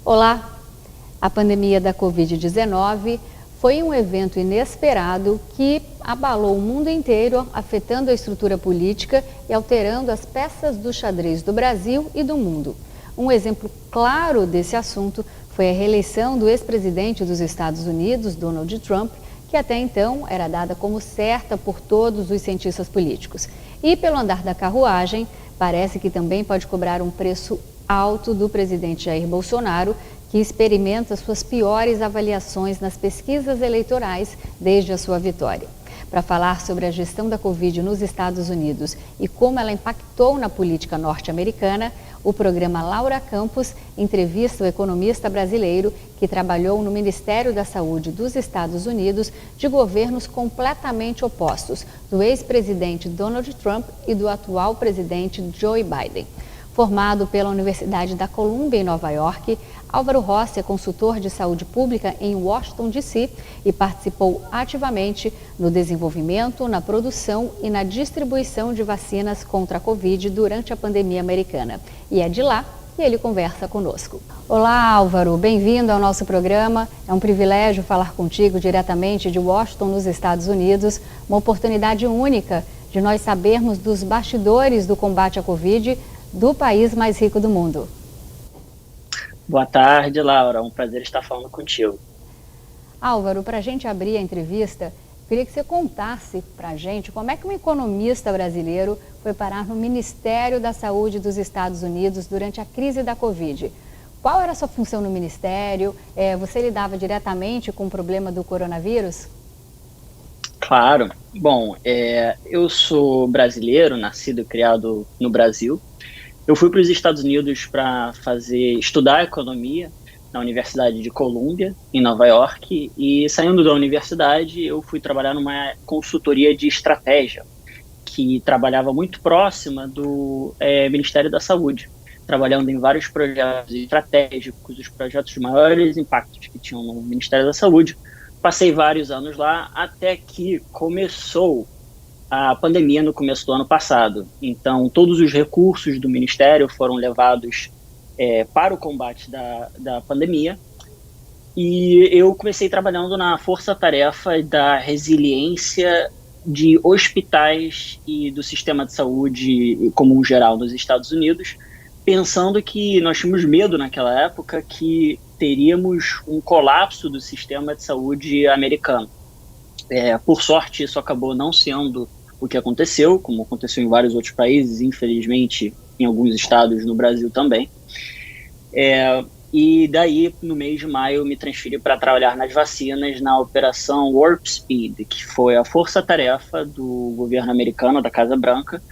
Olá! A pandemia da Covid-19 foi um evento inesperado que abalou o mundo inteiro, afetando a estrutura política e alterando as peças do xadrez do Brasil e do mundo. Um exemplo claro desse assunto foi a reeleição do ex-presidente dos Estados Unidos, Donald Trump, que até então era dada como certa por todos os cientistas políticos. E pelo andar da carruagem, parece que também pode cobrar um preço alto do presidente Jair Bolsonaro, que experimenta suas piores avaliações nas pesquisas eleitorais desde a sua vitória. Para falar sobre a gestão da Covid nos Estados Unidos e como ela impactou na política norte-americana, o programa Laura Campos entrevista o economista brasileiro que trabalhou no Ministério da Saúde dos Estados Unidos de governos completamente opostos, do ex-presidente Donald Trump e do atual presidente Joe Biden. Formado pela Universidade da Colômbia, em Nova York, Álvaro Rossi é consultor de saúde pública em Washington, D.C. e participou ativamente no desenvolvimento, na produção e na distribuição de vacinas contra a Covid durante a pandemia americana. E é de lá que ele conversa conosco. Olá, Álvaro, bem-vindo ao nosso programa. É um privilégio falar contigo diretamente de Washington, nos Estados Unidos. Uma oportunidade única de nós sabermos dos bastidores do combate à Covid do país mais rico do mundo. Boa tarde, Laura. É um prazer estar falando contigo. Álvaro, para a gente abrir a entrevista, queria que você contasse para a gente como é que um economista brasileiro foi parar no Ministério da Saúde dos Estados Unidos durante a crise da Covid. Qual era a sua função no Ministério? Você lidava diretamente com o problema do coronavírus? Claro. Bom, eu sou brasileiro, nascido e criado no Brasil. Eu fui para os Estados Unidos para estudar economia na Universidade de Colômbia, em Nova York, e saindo da universidade eu fui trabalhar numa consultoria de estratégia, que trabalhava muito próxima do Ministério da Saúde, trabalhando em vários projetos estratégicos, os projetos de maiores impactos que tinham no Ministério da Saúde. Passei vários anos lá, até que começou a pandemia no começo do ano passado. Então, todos os recursos do Ministério foram levados para o combate da pandemia, e eu comecei trabalhando na força-tarefa da resiliência de hospitais e do sistema de saúde como um geral nos Estados Unidos, pensando que nós tínhamos medo naquela época que teríamos um colapso do sistema de saúde americano. Por sorte, isso acabou não sendo o que aconteceu, como aconteceu em vários outros países, infelizmente em alguns estados no Brasil também. E daí, no mês de maio, eu me transferi para trabalhar nas vacinas na Operação Warp Speed, que foi a força-tarefa do governo americano, da Casa Branca,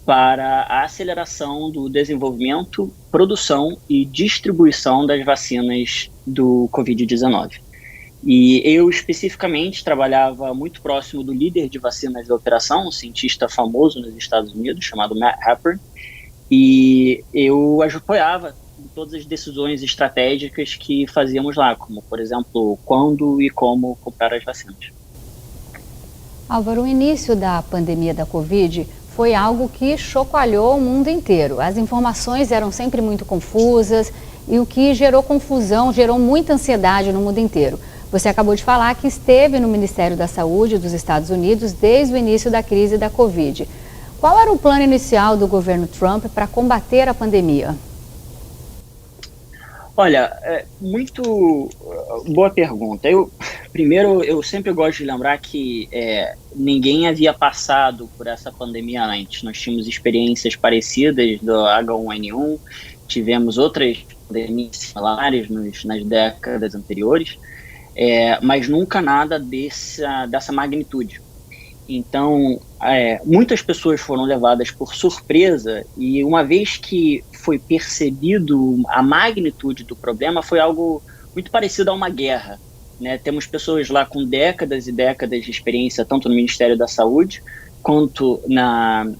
para a aceleração do desenvolvimento, produção e distribuição das vacinas do Covid-19. E eu, especificamente, trabalhava muito próximo do líder de vacinas da operação, um cientista famoso nos Estados Unidos, chamado Matt Halpern, e eu apoiava todas as decisões estratégicas que fazíamos lá, como, por exemplo, quando e como comprar as vacinas. Álvaro, o início da pandemia da Covid foi algo que chacoalhou o mundo inteiro. As informações eram sempre muito confusas e o que gerou confusão, gerou muita ansiedade no mundo inteiro. Você acabou de falar que esteve no Ministério da Saúde dos Estados Unidos desde o início da crise da Covid. Qual era o plano inicial do governo Trump para combater a pandemia? Olha, muito boa pergunta. Primeiro, eu sempre gosto de lembrar que ninguém havia passado por essa pandemia antes. Nós tínhamos experiências parecidas do H1N1, tivemos outras pandemias similares nas décadas anteriores, mas nunca nada dessa magnitude. Então, muitas pessoas foram levadas por surpresa, e uma vez que foi percebido a magnitude do problema, foi algo muito parecido a uma guerra, né? Temos pessoas lá com décadas e décadas de experiência, tanto no Ministério da Saúde, quanto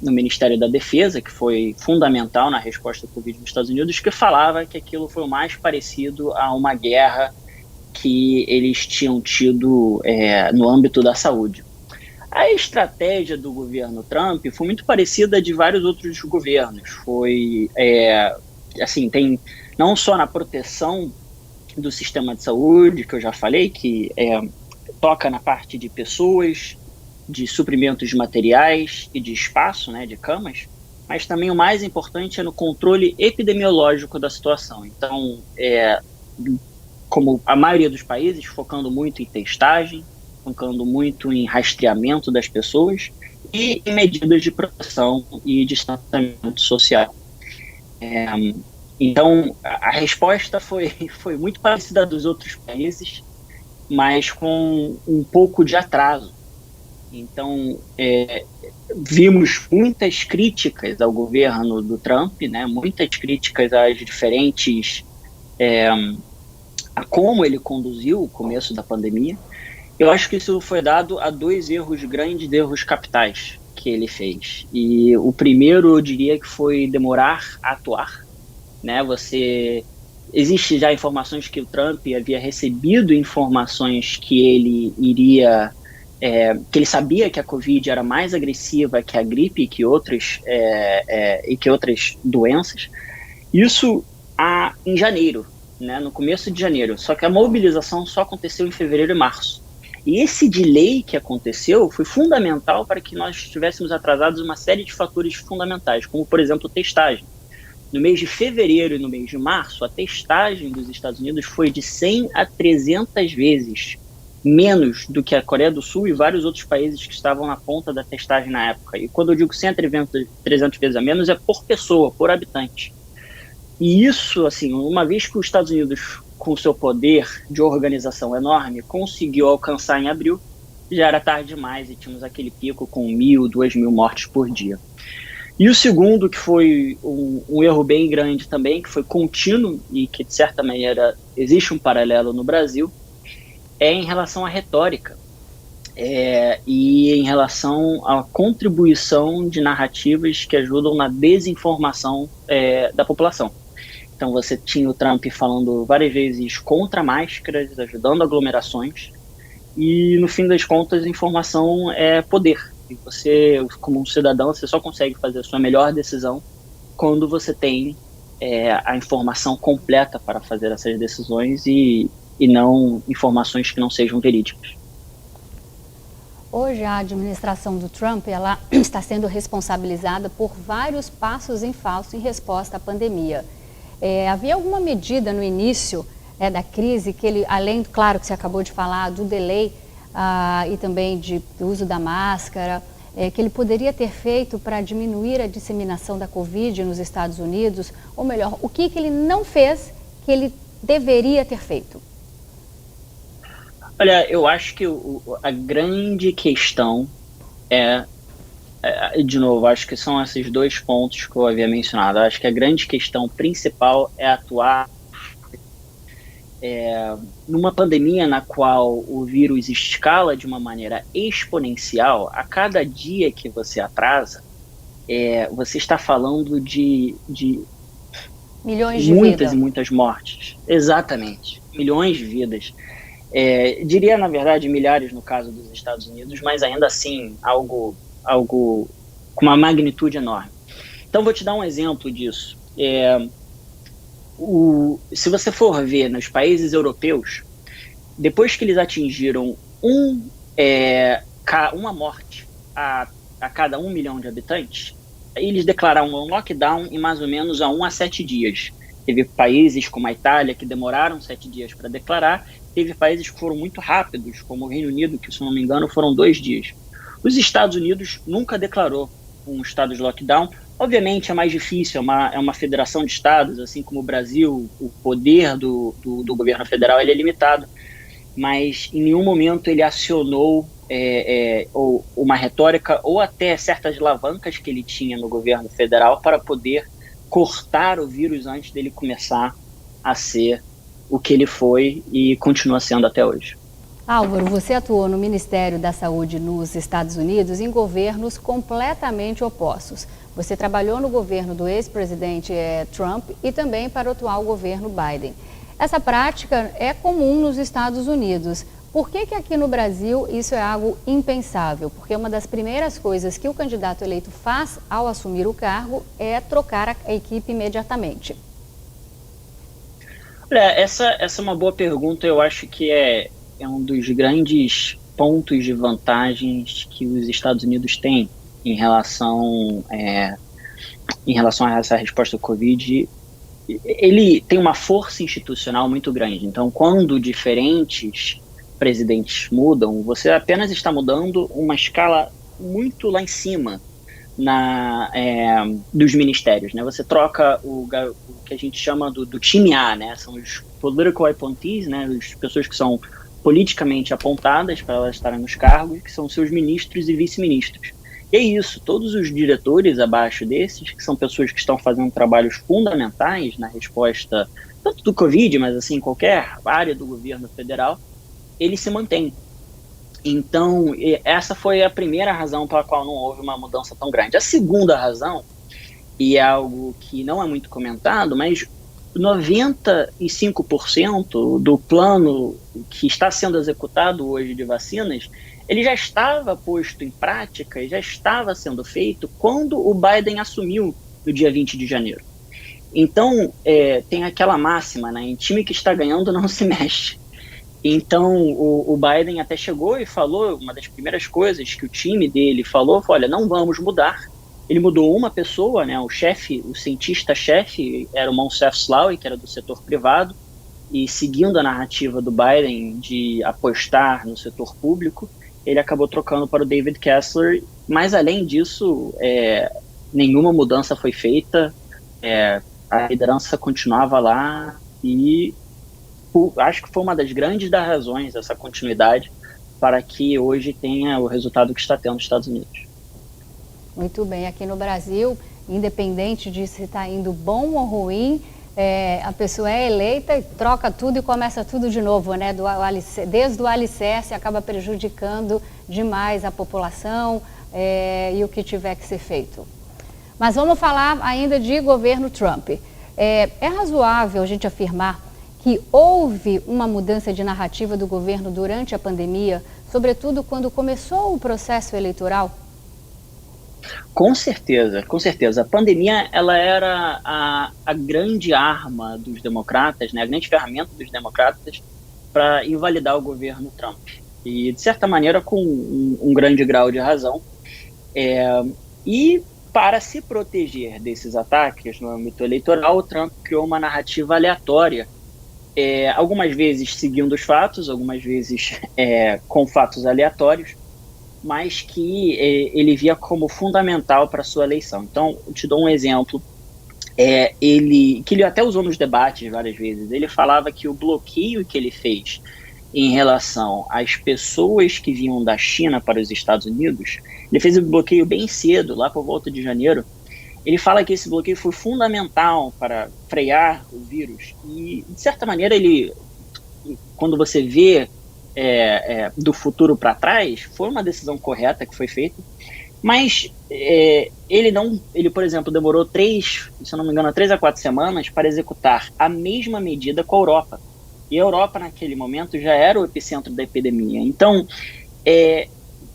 no Ministério da Defesa, que foi fundamental na resposta ao Covid nos Estados Unidos, que falava que aquilo foi o mais parecido a uma guerra que eles tinham tido no âmbito da saúde. A estratégia do governo Trump foi muito parecida de vários outros governos. Foi, tem não só na proteção do sistema de saúde, que eu já falei, que toca na parte de pessoas, de suprimentos de materiais e de espaço, né, de camas, mas também o mais importante é no controle epidemiológico da situação. Então, como a maioria dos países, focando muito em testagem, focando muito em rastreamento das pessoas e em medidas de proteção e distanciamento social. Então, a resposta foi muito parecida dos outros países, mas com um pouco de atraso. Então, vimos muitas críticas ao governo do Trump, né? Muitas críticas às diferentes, a como ele conduziu o começo da pandemia. Eu acho que isso foi dado a dois grandes erros capitais que ele fez. E o primeiro, eu diria que foi demorar a atuar, né? Existe já informações que o Trump havia recebido informações que ele iria, que ele sabia que a Covid era mais agressiva que a gripe e que outras doenças. Isso em janeiro, né? No começo de janeiro. Só que a mobilização só aconteceu em fevereiro e março. E esse delay que aconteceu foi fundamental para que nós estivéssemos atrasados em uma série de fatores fundamentais, como, por exemplo, testagem. No mês de fevereiro e no mês de março, a testagem dos Estados Unidos foi de 100 a 300 vezes menos do que a Coreia do Sul e vários outros países que estavam na ponta da testagem na época. E quando eu digo 100 a 300 vezes a menos, é por pessoa, por habitante. E isso, assim, uma vez que os Estados Unidos, com seu poder de organização enorme, conseguiu alcançar em abril, já era tarde demais e tínhamos aquele pico com 1.000, 2.000 mortes por dia. E o segundo, que foi um erro bem grande também, que foi contínuo e que, de certa maneira, existe um paralelo no Brasil, é em relação à retórica e em relação à contribuição de narrativas que ajudam na desinformação da população. Então você tinha o Trump falando várias vezes contra máscaras, ajudando aglomerações, e no fim das contas, informação é poder. E você, como um cidadão, você só consegue fazer a sua melhor decisão quando você tem a informação completa para fazer essas decisões e não informações que não sejam verídicas. Hoje a administração do Trump ela está sendo responsabilizada por vários passos em falso em resposta à pandemia. Havia alguma medida no início da crise que ele, além, claro, que você acabou de falar, do delay e também do uso da máscara, que ele poderia ter feito para diminuir a disseminação da Covid nos Estados Unidos? Ou melhor, o que ele não fez que ele deveria ter feito? Olha, eu acho que a grande questão de novo, acho que são esses dois pontos que eu havia mencionado. Acho que a grande questão principal é atuar numa pandemia na qual o vírus escala de uma maneira exponencial. A cada dia que você atrasa, você está falando de milhões de muitas vidas. E muitas mortes. Exatamente, milhões de vidas. Diria, na verdade, milhares no caso dos Estados Unidos, mas ainda assim algo com uma magnitude enorme. Então, vou te dar um exemplo disso. Se você for ver nos países europeus, depois que eles atingiram uma morte a cada 1 milhão de habitantes, eles declararam um lockdown em mais ou menos 1 a 7 dias. Teve países como a Itália que demoraram 7 dias para declarar, teve países que foram muito rápidos, como o Reino Unido, que, se não me engano, foram 2 dias. Os Estados Unidos nunca declarou um estado de lockdown. Obviamente é mais difícil, é uma federação de estados, assim como o Brasil, o poder do governo federal ele é limitado, mas em nenhum momento ele acionou uma retórica ou até certas alavancas que ele tinha no governo federal para poder cortar o vírus antes dele começar a ser o que ele foi e continua sendo até hoje. Álvaro, você atuou no Ministério da Saúde nos Estados Unidos em governos completamente opostos. Você trabalhou no governo do ex-presidente Trump e também para o atual governo Biden. Essa prática é comum nos Estados Unidos. Por que aqui no Brasil isso é algo impensável? Porque uma das primeiras coisas que o candidato eleito faz ao assumir o cargo é trocar a equipe imediatamente. Essa é uma boa pergunta. Eu acho que é um dos grandes pontos de vantagens que os Estados Unidos têm em relação, em relação a essa resposta ao Covid. Ele tem uma força institucional muito grande. Então, quando diferentes presidentes mudam, você apenas está mudando uma escala muito lá em cima dos ministérios, né? Você troca o que a gente chama do time A, né? São os political appointees, né? As pessoas que são politicamente apontadas para elas estarem nos cargos, que são seus ministros e vice-ministros. E é isso, todos os diretores abaixo desses, que são pessoas que estão fazendo trabalhos fundamentais na resposta, tanto do Covid, mas assim, qualquer área do governo federal, eles se mantêm. Então, essa foi a primeira razão pela qual não houve uma mudança tão grande. A segunda razão, e é algo que não é muito comentado, mas 95% do plano que está sendo executado hoje de vacinas, ele já estava posto em prática e já estava sendo feito quando o Biden assumiu no dia 20 de janeiro. Então, tem aquela máxima, né? Em time que está ganhando não se mexe. Então, o Biden até chegou e falou, uma das primeiras coisas que o time dele falou, foi, olha, não vamos mudar. Ele mudou uma pessoa, né, o cientista-chefe, era o Moncef Slaoui, que era do setor privado, e seguindo a narrativa do Biden de apostar no setor público, ele acabou trocando para o David Kessler. Mas, além disso, nenhuma mudança foi feita, a liderança continuava lá e acho que foi uma das grandes razões dessa continuidade para que hoje tenha o resultado que está tendo nos Estados Unidos. Muito bem, aqui no Brasil, independente de se está indo bom ou ruim, a pessoa é eleita e troca tudo e começa tudo de novo, né? Desde o alicerce acaba prejudicando demais a população e o que tiver que ser feito. Mas vamos falar ainda de governo Trump. É razoável a gente afirmar que houve uma mudança de narrativa do governo durante a pandemia, sobretudo quando começou o processo eleitoral? Com certeza, com certeza. A pandemia, ela era a grande arma dos democratas, né, a grande ferramenta dos democratas para invalidar o governo Trump. E, de certa maneira, com um grande grau de razão. E, para se proteger desses ataques no âmbito eleitoral, o Trump criou uma narrativa aleatória, algumas vezes seguindo os fatos, algumas vezes com fatos aleatórios, mas que ele via como fundamental para a sua eleição. Então, eu te dou um exemplo, que ele até usou nos debates várias vezes. Ele falava que o bloqueio que ele fez em relação às pessoas que vinham da China para os Estados Unidos, ele fez o bloqueio bem cedo, lá por volta de janeiro. Ele fala que esse bloqueio foi fundamental para frear o vírus. E, de certa maneira, quando você vê do futuro para trás, foi uma decisão correta que foi feita. Mas ele, por exemplo, demorou 3 a 4 semanas para executar a mesma medida com a Europa. E a Europa, naquele momento, já era o epicentro da epidemia. Então,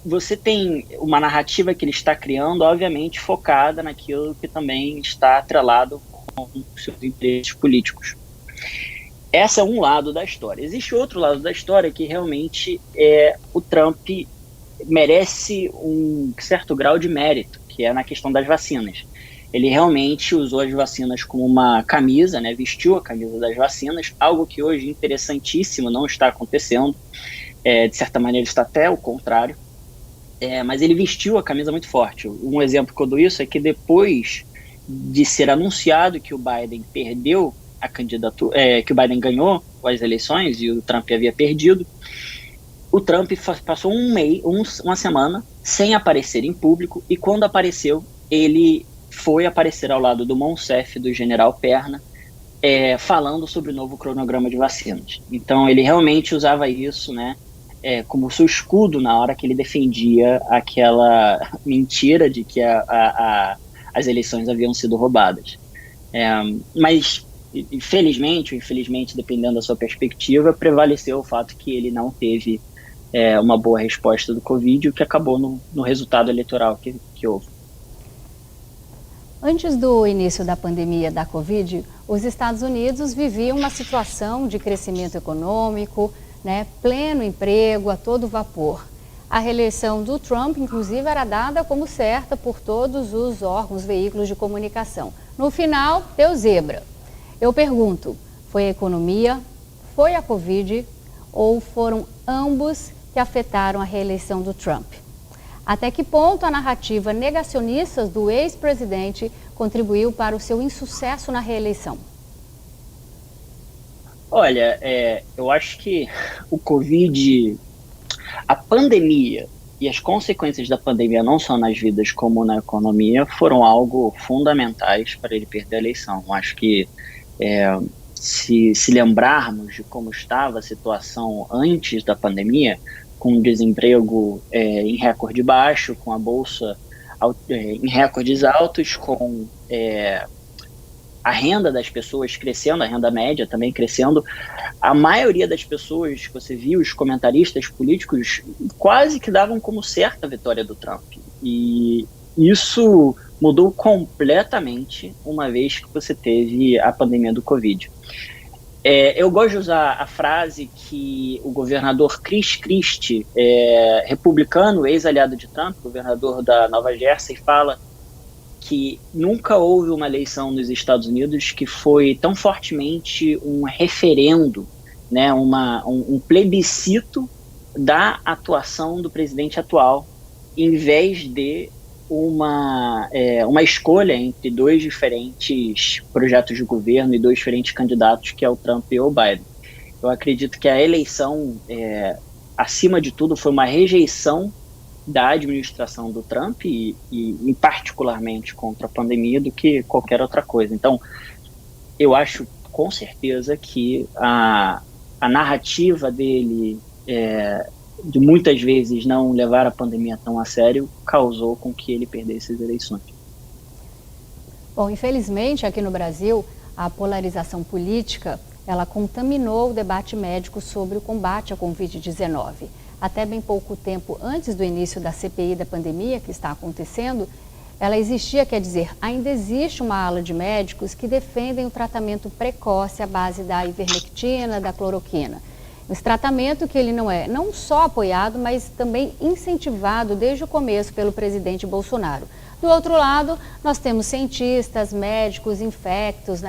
você tem uma narrativa que ele está criando, obviamente, focada naquilo que também está atrelado com os seus interesses políticos. Esse é um lado da história. Existe outro lado da história que realmente o Trump merece um certo grau de mérito, que é na questão das vacinas. Ele realmente usou as vacinas como uma camisa, né, vestiu a camisa das vacinas, algo que hoje, interessantíssimo, não está acontecendo. De certa maneira, está até o contrário. Mas ele vestiu a camisa muito forte. Um exemplo que eu dou isso é que depois de ser anunciado que o Biden perdeu a candidatura, que o Biden ganhou as eleições e o Trump havia perdido, o Trump passou uma semana sem aparecer em público, e quando apareceu, ele foi aparecer ao lado do Moncef, do general Perna, falando sobre o novo cronograma de vacinas. Então ele realmente usava isso, né, como seu escudo na hora que ele defendia aquela mentira de que as eleições haviam sido roubadas. Mas, infelizmente ou infelizmente, dependendo da sua perspectiva, prevaleceu o fato que ele não teve uma boa resposta do Covid, o que acabou no resultado eleitoral que houve. Antes do início da pandemia da Covid, os Estados Unidos viviam uma situação de crescimento econômico, pleno emprego a todo vapor. A reeleição do Trump, inclusive, era dada como certa por todos os órgãos, veículos de comunicação. No final, deu zebra. Eu pergunto, foi a economia, foi a Covid ou foram ambos que afetaram a reeleição do Trump? Até que ponto a narrativa negacionista do ex-presidente contribuiu para o seu insucesso na reeleição? Olha, eu acho que o Covid, a pandemia e as consequências da pandemia, não só nas vidas como na economia, foram algo fundamentais para ele perder a eleição. Acho que se lembrarmos de como estava a situação antes da pandemia, com desemprego em recorde baixo, com a bolsa em recordes altos, com a renda das pessoas crescendo, a renda média também crescendo, a maioria das pessoas que você viu, os comentaristas políticos, quase que davam como certa a vitória do Trump. E isso mudou completamente uma vez que você teve a pandemia do Covid. Eu gosto de usar a frase que o governador Chris Christie, republicano, ex-aliado de Trump, governador da Nova Jersey, fala que nunca houve uma eleição nos Estados Unidos que foi tão fortemente um referendo, um plebiscito da atuação do presidente atual, em vez de uma escolha entre dois diferentes projetos de governo e dois diferentes candidatos, que é o Trump e o Biden. Eu acredito que a eleição, acima de tudo, foi uma rejeição da administração do Trump e particularmente contra a pandemia do que qualquer outra coisa. Então, eu acho com certeza que a narrativa dele de muitas vezes não levar a pandemia tão a sério, causou com que ele perdesse as eleições. Bom, infelizmente, aqui no Brasil, a polarização política, ela contaminou o debate médico sobre o combate à Covid-19. Até bem pouco tempo antes do início da CPI da pandemia, que está acontecendo, ela existia, quer dizer, ainda existe uma ala de médicos que defendem o tratamento precoce à base da ivermectina, da cloroquina. Esse tratamento que ele não só apoiado, mas também incentivado desde o começo pelo presidente Bolsonaro. Do outro lado, nós temos cientistas, médicos, infectos,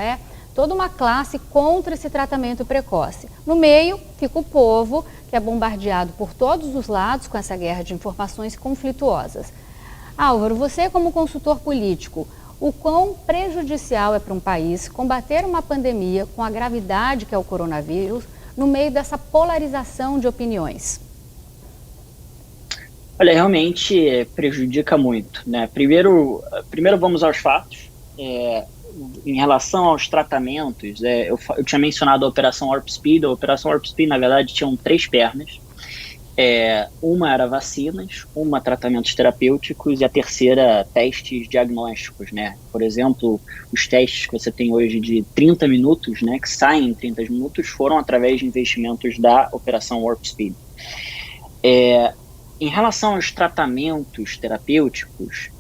toda uma classe contra esse tratamento precoce. No meio, fica o povo, que é bombardeado por todos os lados com essa guerra de informações conflituosas. Álvaro, você como consultor político, o quão prejudicial é para um país combater uma pandemia com a gravidade que é o coronavírus, no meio dessa polarização de opiniões? Olha, realmente prejudica muito, Primeiro vamos aos fatos. Em relação aos tratamentos, eu tinha mencionado a Operação Warp Speed. A Operação Warp Speed, na verdade, tinha 3 pernas. Uma era vacinas, uma tratamentos terapêuticos e a terceira testes diagnósticos, Por exemplo, os testes que você tem hoje de 30 minutos, que saem em 30 minutos, foram através de investimentos da Operação Warp Speed. Em relação aos tratamentos terapêuticos,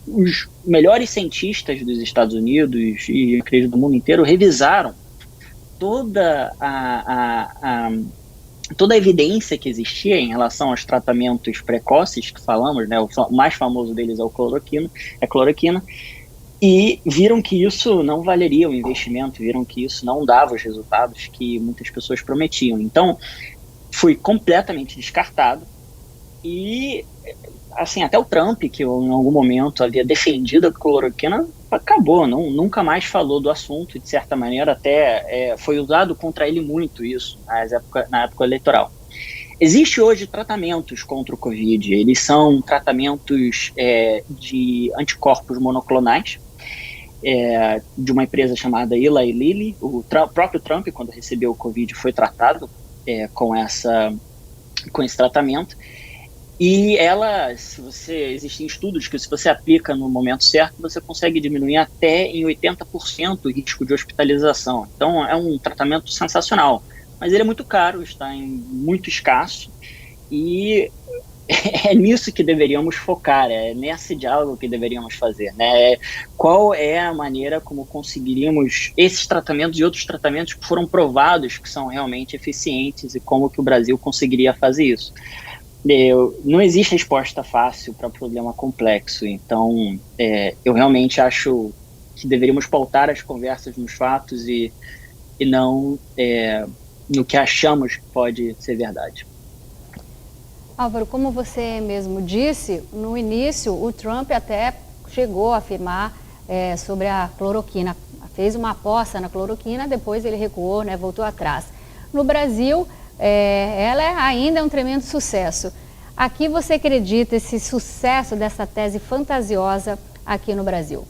os melhores cientistas dos Estados Unidos e, acredito, do mundo inteiro, revisaram toda a evidência que existia em relação aos tratamentos precoces que falamos, o mais famoso deles é a cloroquina, e viram que isso não valeria o investimento, viram que isso não dava os resultados que muitas pessoas prometiam. Então, foi completamente descartado e, assim, até o Trump, que em algum momento havia defendido a cloroquina, acabou, nunca mais falou do assunto, e de certa maneira até foi usado contra ele muito isso na época eleitoral. Existe hoje tratamentos contra o Covid, eles são tratamentos de anticorpos monoclonais, de uma empresa chamada Eli Lilly. O próprio Trump, quando recebeu o Covid, foi tratado com esse tratamento. E existem estudos que, se você aplica no momento certo, você consegue diminuir até em 80% o risco de hospitalização. Então, é um tratamento sensacional. Mas ele é muito caro, está muito escasso. E é nisso que deveríamos focar, é nesse diálogo que deveríamos fazer, né? Qual é a maneira como conseguiríamos esses tratamentos e outros tratamentos que foram provados que são realmente eficientes e como que o Brasil conseguiria fazer isso? Não existe resposta fácil para problema complexo, então eu realmente acho que deveríamos pautar as conversas nos fatos e não no que achamos que pode ser verdade. Álvaro, como você mesmo disse, no início o Trump até chegou a afirmar sobre a cloroquina, fez uma aposta na cloroquina, depois ele recuou, né, voltou atrás. No Brasil, ela ainda é um tremendo sucesso. Aqui você acredita esse sucesso dessa tese fantasiosa aqui no Brasil?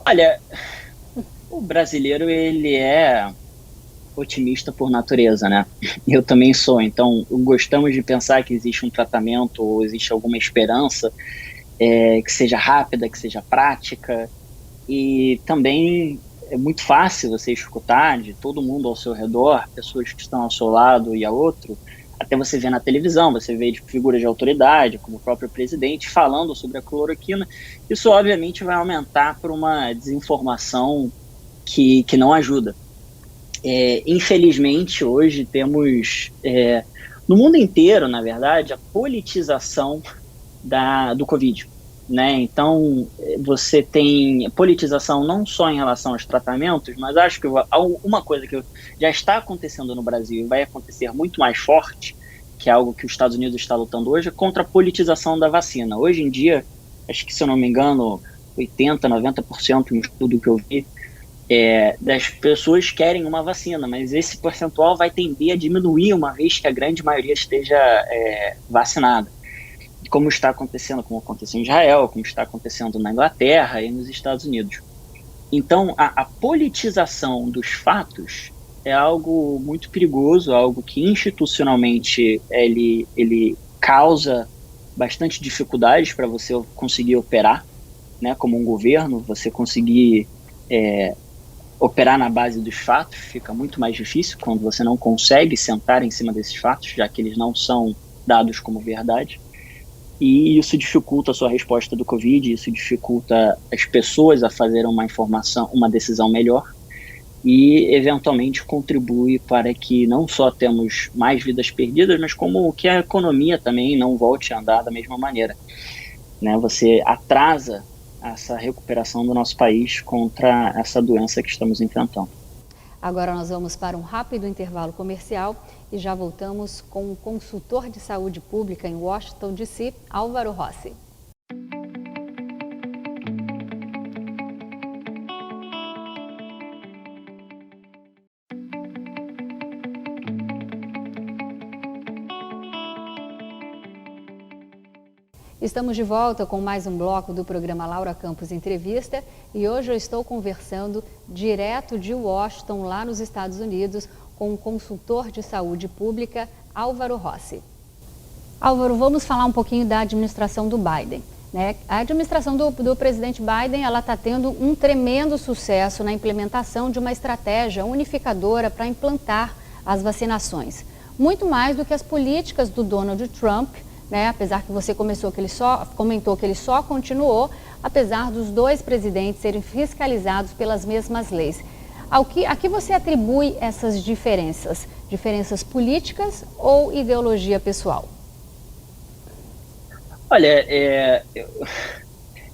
Olha, o brasileiro, ele é otimista por natureza, né? Eu também sou, então gostamos de pensar que existe um tratamento ou existe alguma esperança que seja rápida, que seja prática, e também é muito fácil você escutar de todo mundo ao seu redor, pessoas que estão ao seu lado e a outro, até você vê na televisão, você vê de figuras de autoridade, como o próprio presidente, falando sobre a cloroquina. Isso obviamente vai aumentar por uma desinformação que não ajuda. Infelizmente, hoje temos, no mundo inteiro, na verdade, a politização do Covid, né? Então, você tem politização não só em relação aos tratamentos, mas acho que uma coisa que já está acontecendo no Brasil e vai acontecer muito mais forte, que é algo que os Estados Unidos está lutando hoje, é contra a politização da vacina. Hoje em dia, acho que, se eu não me engano, 80%, 90% no estudo que eu vi, das pessoas querem uma vacina, mas esse percentual vai tender a diminuir uma vez que a grande maioria esteja vacinada. Como está acontecendo, como aconteceu em Israel, como está acontecendo na Inglaterra e nos Estados Unidos. Então, a politização dos fatos é algo muito perigoso, algo que institucionalmente ele causa bastante dificuldades para você conseguir operar, né, como um governo, você conseguir operar na base dos fatos fica muito mais difícil quando você não consegue sentar em cima desses fatos, já que eles não são dados como verdade. E isso dificulta a sua resposta do Covid, isso dificulta as pessoas a fazerem uma decisão melhor e, eventualmente, contribui para que não só temos mais vidas perdidas, mas como que a economia também não volte a andar da mesma maneira, né? Você atrasa essa recuperação do nosso país contra essa doença que estamos enfrentando. Agora nós vamos para um rápido intervalo comercial e já voltamos com o consultor de saúde pública em Washington, D.C., Álvaro Rossi. Estamos de volta com mais um bloco do programa Laura Campos Entrevista e hoje eu estou conversando direto de Washington, lá nos Estados Unidos, com o consultor de saúde pública, Álvaro Rossi. Álvaro, vamos falar um pouquinho da administração do Biden, né? A administração do presidente Biden, ela está tendo um tremendo sucesso na implementação de uma estratégia unificadora para implantar as vacinações. Muito mais do que as políticas do Donald Trump, né? Apesar que você comentou que ele só continuou, apesar dos dois presidentes serem fiscalizados pelas mesmas leis. A que você atribui essas diferenças? Diferenças políticas ou ideologia pessoal? Olha,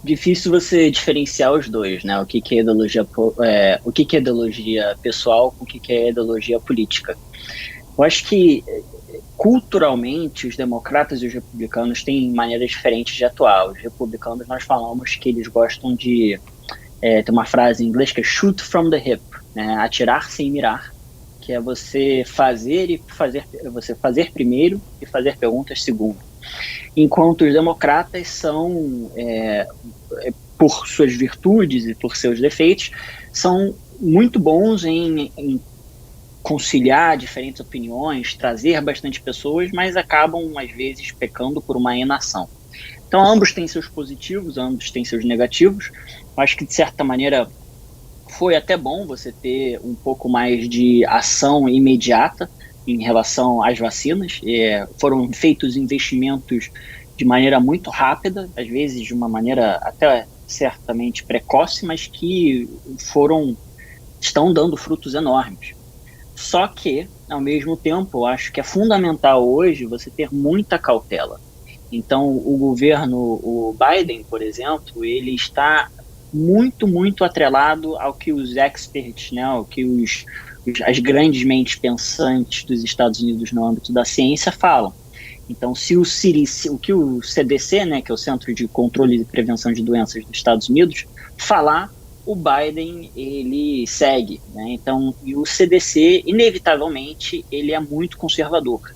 difícil você diferenciar os dois, né? O que é ideologia, o que é ideologia pessoal com o que é ideologia política. Eu acho que culturalmente, os democratas e os republicanos têm maneiras diferentes de atuar. Os republicanos, nós falamos que eles gostam de... tem uma frase em inglês que é shoot from the hip, né? Atirar sem mirar, que é você fazer primeiro e fazer perguntas segundo. Enquanto os democratas são, por suas virtudes e por seus defeitos, são muito bons em conciliar diferentes opiniões, trazer bastante pessoas, mas acabam, às vezes, pecando por uma inação. Então, ambos têm seus positivos, ambos têm seus negativos. Eu acho que, de certa maneira, foi até bom você ter um pouco mais de ação imediata, em relação às vacinas. Foram feitos investimentos de maneira muito rápida, às vezes de uma maneira até certamente precoce, mas que estão dando frutos enormes. Só que, ao mesmo tempo, eu acho que é fundamental hoje você ter muita cautela. Então, o governo, o Biden, por exemplo, ele está muito, muito atrelado ao que os experts, né, ao que as grandes mentes pensantes dos Estados Unidos no âmbito da ciência falam. Então, se o que o CDC, né, que é o Centro de Controle e Prevenção de Doenças dos Estados Unidos, falar, o Biden, ele segue, né? Então, e o CDC, inevitavelmente, ele é muito conservador.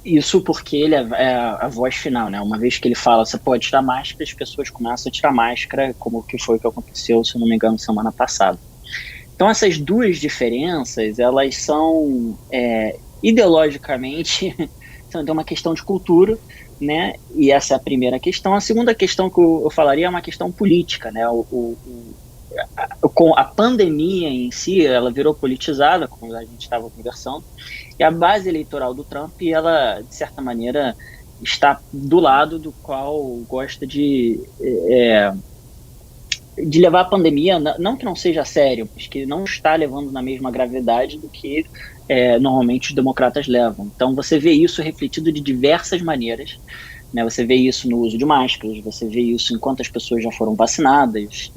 Isso porque ele é a voz final, né? Uma vez que ele fala, você pode tirar máscara, as pessoas começam a tirar máscara, como que foi que aconteceu, se eu não me engano, semana passada. Então, essas duas diferenças, elas são, ideologicamente, tem uma questão de cultura, né? E essa é a primeira questão. A segunda questão que eu falaria é uma questão política, né? Com a pandemia em si, ela virou politizada, como a gente estava conversando, e a base eleitoral do Trump, ela, de certa maneira, está do lado do qual gosta de levar a pandemia, não que não seja sério, mas que não está levando na mesma gravidade do que normalmente os democratas levam. Então você vê isso refletido de diversas maneiras, né? Você vê isso no uso de máscaras, você vê isso em quantas pessoas já foram vacinadas.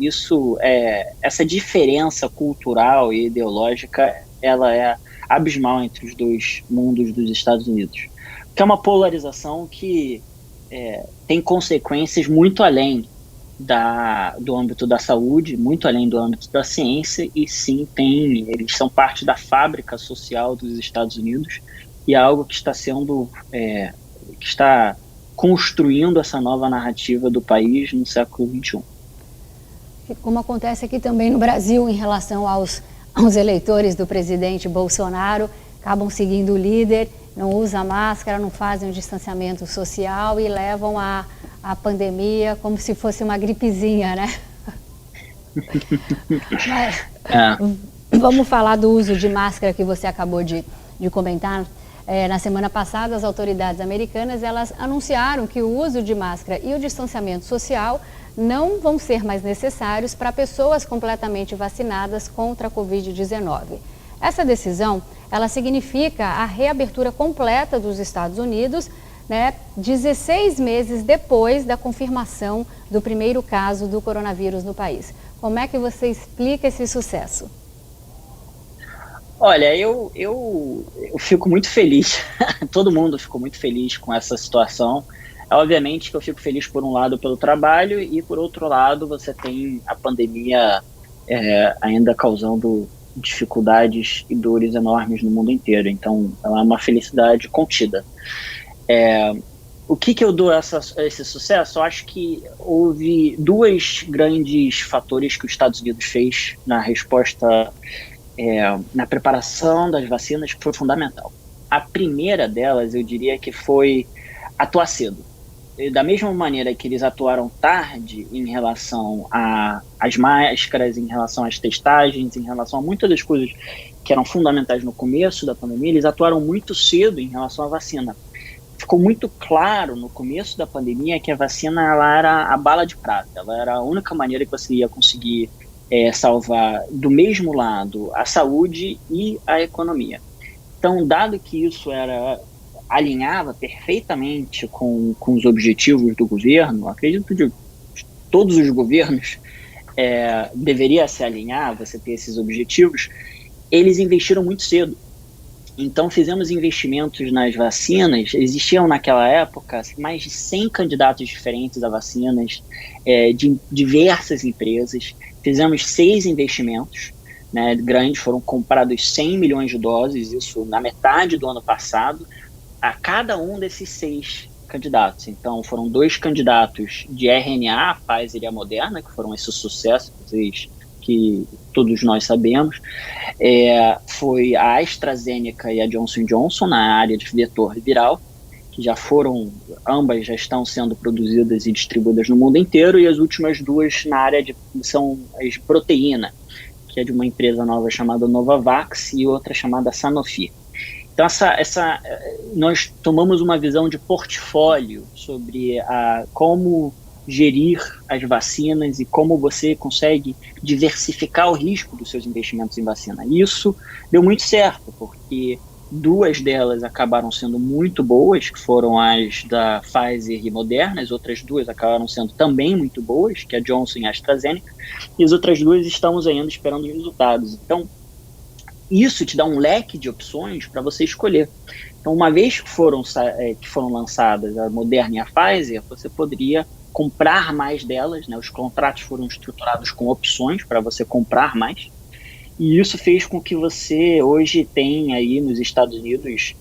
Essa diferença cultural e ideológica, ela é abismal entre os dois mundos dos Estados Unidos, que é uma polarização que tem consequências muito além do âmbito da saúde, muito além do âmbito da ciência, e sim, eles são parte da fábrica social dos Estados Unidos, e é algo que está que está construindo essa nova narrativa do país no século XXI. Como acontece aqui também no Brasil, em relação aos eleitores do presidente Bolsonaro, acabam seguindo o líder, não usam máscara, não fazem o distanciamento social e levam a pandemia como se fosse uma gripezinha, né? Mas, vamos falar do uso de máscara que você acabou de comentar. Na semana passada, as autoridades americanas, elas anunciaram que o uso de máscara e o distanciamento social não vão ser mais necessários para pessoas completamente vacinadas contra a Covid-19. Essa decisão, ela significa a reabertura completa dos Estados Unidos, né, 16 meses depois da confirmação do primeiro caso do coronavírus no país. Como é que você explica esse sucesso? Olha, eu fico muito feliz, todo mundo ficou muito feliz com essa situação. Obviamente que eu fico feliz por um lado pelo trabalho e por outro lado você tem a pandemia ainda causando dificuldades e dores enormes no mundo inteiro, então ela é uma felicidade contida. O que eu dou a esse sucesso? Eu acho que houve dois grandes fatores que os Estados Unidos fez na resposta, na preparação das vacinas, que foi fundamental. A primeira delas, eu diria que foi atuar cedo. Da mesma maneira que eles atuaram tarde em relação às máscaras, em relação às testagens, em relação a muitas das coisas que eram fundamentais no começo da pandemia, eles atuaram muito cedo em relação à vacina. Ficou muito claro no começo da pandemia que a vacina ela era a bala de prata, ela era a única maneira que você ia conseguir salvar do mesmo lado a saúde e a economia. Então, dado que isso alinhava perfeitamente com os objetivos do governo, acredito que todos os governos deveria se alinhar, você ter esses objetivos, eles investiram muito cedo. Então, fizemos investimentos nas vacinas. Existiam naquela época mais de 100 candidatos diferentes a vacinas, de diversas empresas. Fizemos 6 investimentos, né, grandes, foram comprados 100 milhões de doses, isso na metade do ano passado, a cada um desses 6 candidatos. Então, foram 2 candidatos de RNA, a Pfizer e a Moderna, que foram esse sucesso que todos nós sabemos. Foi a AstraZeneca e a Johnson & Johnson na área de vetor viral, que ambas já estão sendo produzidas e distribuídas no mundo inteiro, e as últimas 2 na área são as de proteína, que que é de uma empresa nova chamada Novavax, e outra chamada Sanofi. Então, nós tomamos uma visão de portfólio sobre como gerir as vacinas e como você consegue diversificar o risco dos seus investimentos em vacina. E isso deu muito certo, porque 2 delas acabaram sendo muito boas, que foram as da Pfizer e Moderna. As outras 2 acabaram sendo também muito boas, que é a Johnson e a AstraZeneca, e as outras 2 estamos ainda esperando os resultados. Então, isso te dá um leque de opções para você escolher. Então, uma vez que foram lançadas a Moderna e a Pfizer, você poderia comprar mais delas, né? Os contratos foram estruturados com opções para você comprar mais, e isso fez com que você hoje tenha aí nos Estados Unidos,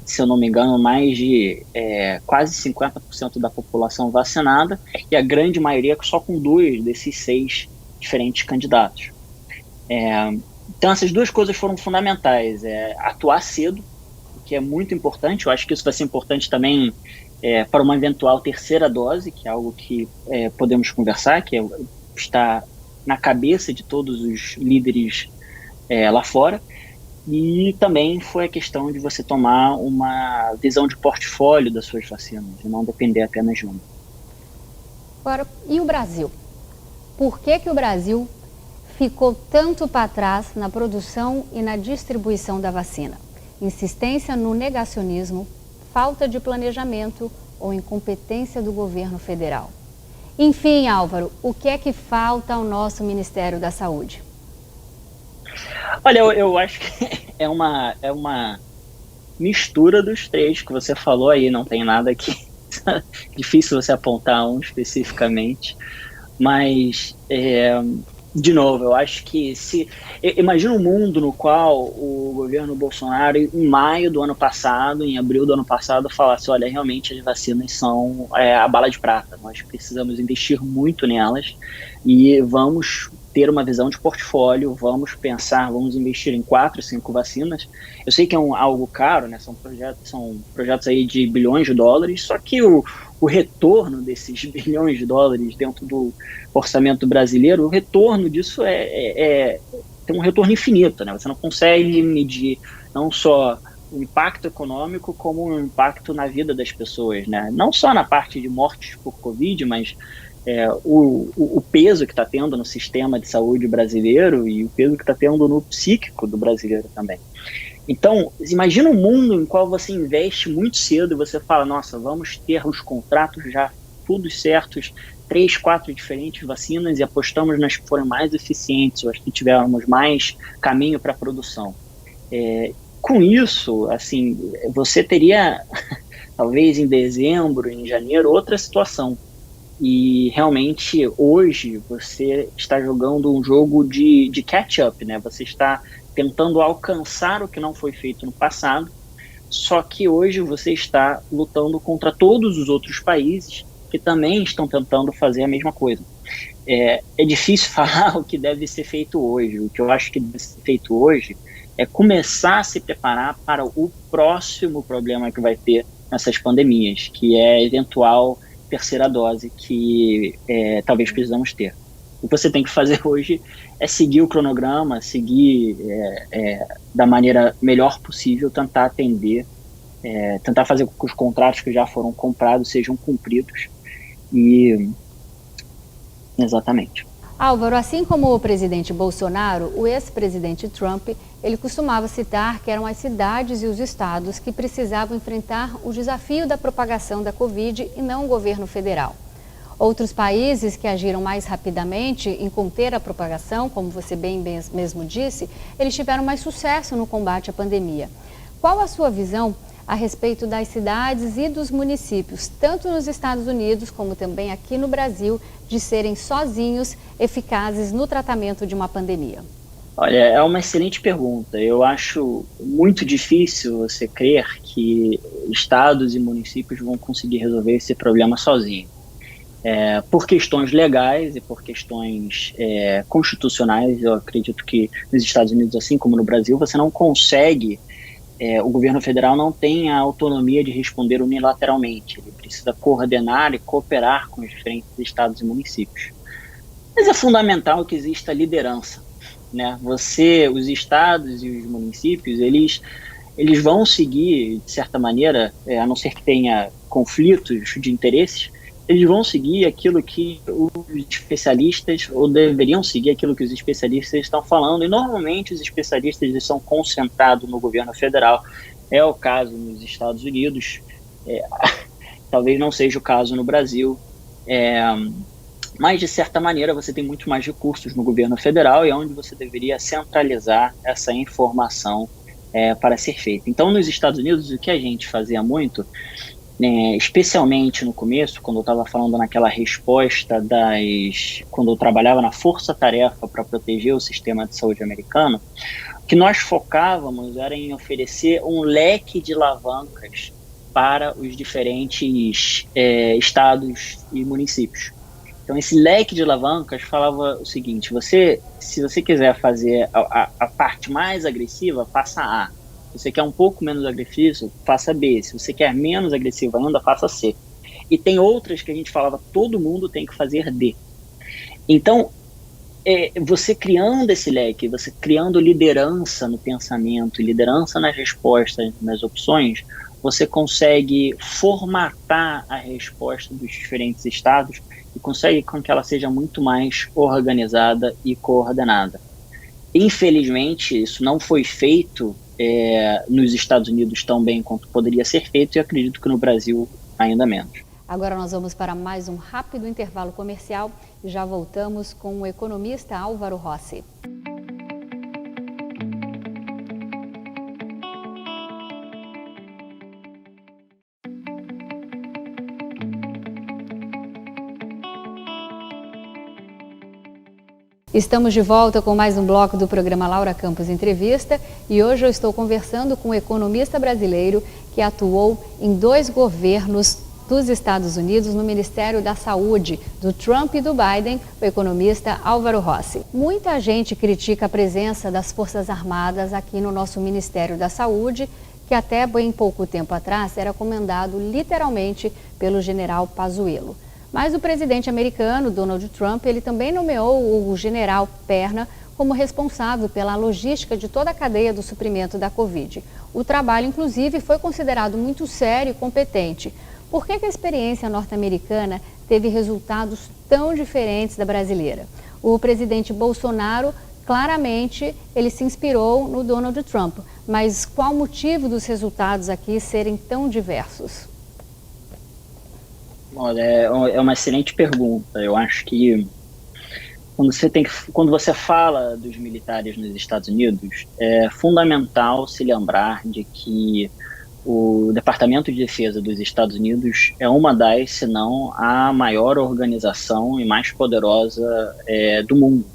se eu não me engano, mais de quase 50% da população vacinada, e a grande maioria só com 2 desses 6 diferentes candidatos. Então, essas 2 coisas foram fundamentais. Atuar cedo, o que é muito importante. Eu acho que isso vai ser importante também para uma eventual terceira dose, que é algo que podemos conversar, que está na cabeça de todos os líderes lá fora. E também foi a questão de você tomar uma visão de portfólio das suas vacinas, e não depender apenas de uma. Agora, e o Brasil? Por que o Brasil ficou tanto para trás na produção e na distribuição da vacina? Insistência no negacionismo, falta de planejamento ou incompetência do governo federal? Enfim, Álvaro, o que é que falta ao nosso Ministério da Saúde? Olha, eu acho que é uma mistura dos 3 que você falou aí, não tem nada que difícil você apontar um especificamente, mas de novo, eu acho que imagina um mundo no qual o governo Bolsonaro, em maio do ano passado, em abril do ano passado, falasse: olha, realmente as vacinas são a bala de prata, nós precisamos investir muito nelas e vamos ter uma visão de portfólio, vamos investir em 4, 5 vacinas. Eu sei que é algo caro, né? São projetos aí de bilhões de dólares, só que o retorno desses bilhões de dólares dentro do orçamento brasileiro, o retorno disso tem um retorno infinito, né? Você não consegue medir não só o impacto econômico, como o impacto na vida das pessoas, né? Não só na parte de mortes por Covid, mas o peso que está tendo no sistema de saúde brasileiro e o peso que está tendo no psíquico do brasileiro também. Então, imagina um mundo em qual você investe muito cedo e você fala: nossa, vamos ter os contratos já todos certos, 3, 4 diferentes vacinas, e apostamos nas que forem mais eficientes, ou as que tivermos mais caminho para a produção. Com isso, assim, você teria, talvez em dezembro, em janeiro, outra situação. E realmente hoje você está jogando um jogo de catch-up, né? Você está tentando alcançar o que não foi feito no passado, só que hoje você está lutando contra todos os outros países que também estão tentando fazer a mesma coisa. É difícil falar o que deve ser feito hoje. O que eu acho que deve ser feito hoje é começar a se preparar para o próximo problema que vai ter nessas pandemias, que é a eventual terceira dose que talvez precisamos ter. O que você tem que fazer hoje é seguir o cronograma, seguir da maneira melhor possível, tentar atender, tentar fazer com que os contratos que já foram comprados sejam cumpridos. E exatamente. Álvaro, assim como o presidente Bolsonaro, o ex-presidente Trump, ele costumava citar que eram as cidades e os estados que precisavam enfrentar o desafio da propagação da Covid e não o governo federal. Outros países que agiram mais rapidamente em conter a propagação, como você bem mesmo disse, eles tiveram mais sucesso no combate à pandemia. Qual a sua visão a respeito das cidades e dos municípios, tanto nos Estados Unidos como também aqui no Brasil, de serem sozinhos eficazes no tratamento de uma pandemia? Olha, é uma excelente pergunta. Eu acho muito difícil você crer que estados e municípios vão conseguir resolver esse problema sozinhos. Por questões legais e por questões constitucionais, eu acredito que nos Estados Unidos, assim como no Brasil, você não consegue, o governo federal não tem a autonomia de responder unilateralmente. Ele precisa coordenar e cooperar com os diferentes estados e municípios. Mas é fundamental que exista liderança. né? Os estados e os municípios, eles vão seguir, de certa maneira, a não ser que tenha conflitos de interesses, eles vão seguir aquilo que os especialistas, ou deveriam seguir aquilo que os especialistas estão falando, e normalmente os especialistas eles são concentrados no governo federal. É o caso nos Estados Unidos, talvez não seja o caso no Brasil, mas de certa maneira você tem muito mais recursos no governo federal e é onde você deveria centralizar essa informação para ser feita. Então, nos Estados Unidos, o que a gente fazia muito, especialmente no começo, quando eu estava falando naquela resposta quando eu trabalhava na força-tarefa para proteger o sistema de saúde americano, o que nós focávamos era em oferecer um leque de alavancas para os diferentes estados e municípios. Então, esse leque de alavancas falava o seguinte: se você quiser fazer a parte mais agressiva, faça A. Se você quer um pouco menos agressivo, faça B. Se você quer menos agressivo ainda, faça C. E tem outras que a gente falava, todo mundo tem que fazer D. Então, você criando esse leque, você criando liderança no pensamento, liderança nas respostas, nas opções, você consegue formatar a resposta dos diferentes estados e consegue com que ela seja muito mais organizada e coordenada. Infelizmente, isso não foi feito nos Estados Unidos tão bem quanto poderia ser feito, e acredito que no Brasil ainda menos. Agora nós vamos para mais um rápido intervalo comercial e já voltamos com o economista Álvaro Rossi. Estamos de volta com mais um bloco do programa Laura Campos Entrevista e hoje eu estou conversando com um economista brasileiro que atuou em 2 governos dos Estados Unidos no Ministério da Saúde, do Trump e do Biden, o economista Álvaro Rossi. Muita gente critica a presença das Forças Armadas aqui no nosso Ministério da Saúde, que até bem pouco tempo atrás era comandado literalmente pelo general Pazuello. Mas o presidente americano, Donald Trump, ele também nomeou o general Perna como responsável pela logística de toda a cadeia do suprimento da Covid. O trabalho, inclusive, foi considerado muito sério e competente. Por que a experiência norte-americana teve resultados tão diferentes da brasileira? O presidente Bolsonaro, claramente, ele se inspirou no Donald Trump. Mas qual o motivo dos resultados aqui serem tão diversos? Olha, é uma excelente pergunta. Eu acho que quando você fala dos militares nos Estados Unidos, é fundamental se lembrar de que o Departamento de Defesa dos Estados Unidos é uma das, se não a maior organização e mais poderosa do mundo.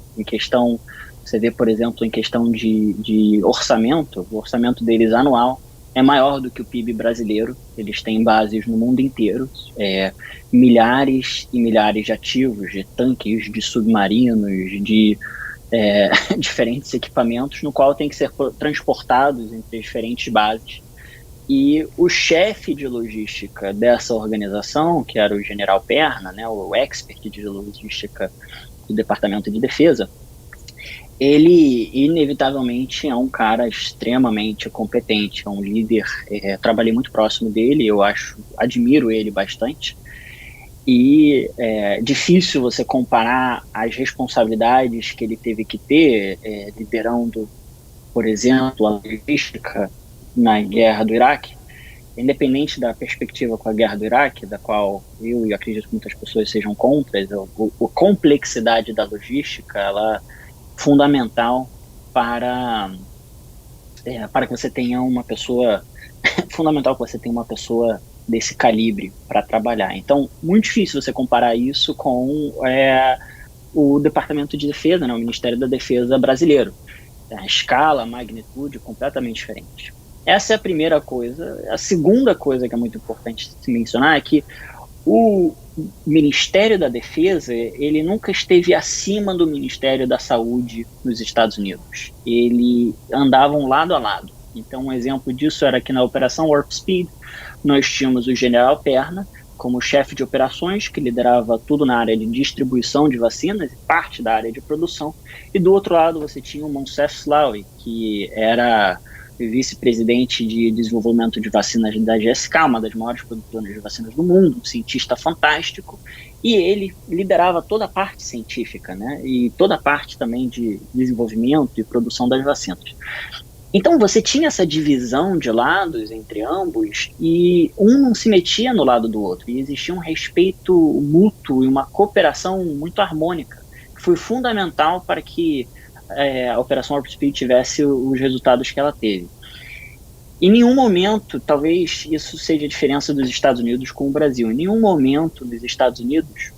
Você vê, por exemplo, em questão de orçamento, o orçamento deles anual é maior do que o PIB brasileiro. Eles têm bases no mundo inteiro, milhares e milhares de ativos, de tanques, de submarinos, de diferentes equipamentos, no qual tem que ser transportados entre diferentes bases. E o chefe de logística dessa organização, que era o general Perna, né, o expert de logística do Departamento de Defesa, ele inevitavelmente é um cara extremamente competente, é um líder. Trabalhei muito próximo dele, admiro ele bastante, e é difícil você comparar as responsabilidades que ele teve que ter liderando, por exemplo, a logística na guerra do Iraque. Independente da perspectiva com a guerra do Iraque, da qual eu e acredito que muitas pessoas sejam contra, a complexidade da logística, ela fundamental para que você tenha uma pessoa fundamental que você tenha uma pessoa desse calibre para trabalhar. Então, muito difícil você comparar isso com o Departamento de Defesa, né, o Ministério da Defesa brasileiro. A escala, a magnitude completamente diferente. Essa é a primeira coisa. A segunda coisa que é muito importante se mencionar é que o Ministério da Defesa, ele nunca esteve acima do Ministério da Saúde nos Estados Unidos. Eles andavam lado a lado. Então, um exemplo disso era que na Operação Warp Speed, nós tínhamos o general Perna, como chefe de operações, que liderava tudo na área de distribuição de vacinas e parte da área de produção. E do outro lado você tinha o Moncef Slaoui, que era vice-presidente de desenvolvimento de vacinas da GSK, uma das maiores produtoras de vacinas do mundo, um cientista fantástico, e ele liderava toda a parte científica, né, e toda a parte também de desenvolvimento e produção das vacinas. Então você tinha essa divisão de lados entre ambos e um não se metia no lado do outro, e existia um respeito mútuo e uma cooperação muito harmônica, que foi fundamental para que a Operação Warp Speed tivesse os resultados que ela teve. Em nenhum momento, talvez isso seja a diferença dos Estados Unidos com o Brasil, em nenhum momento dos Estados Unidos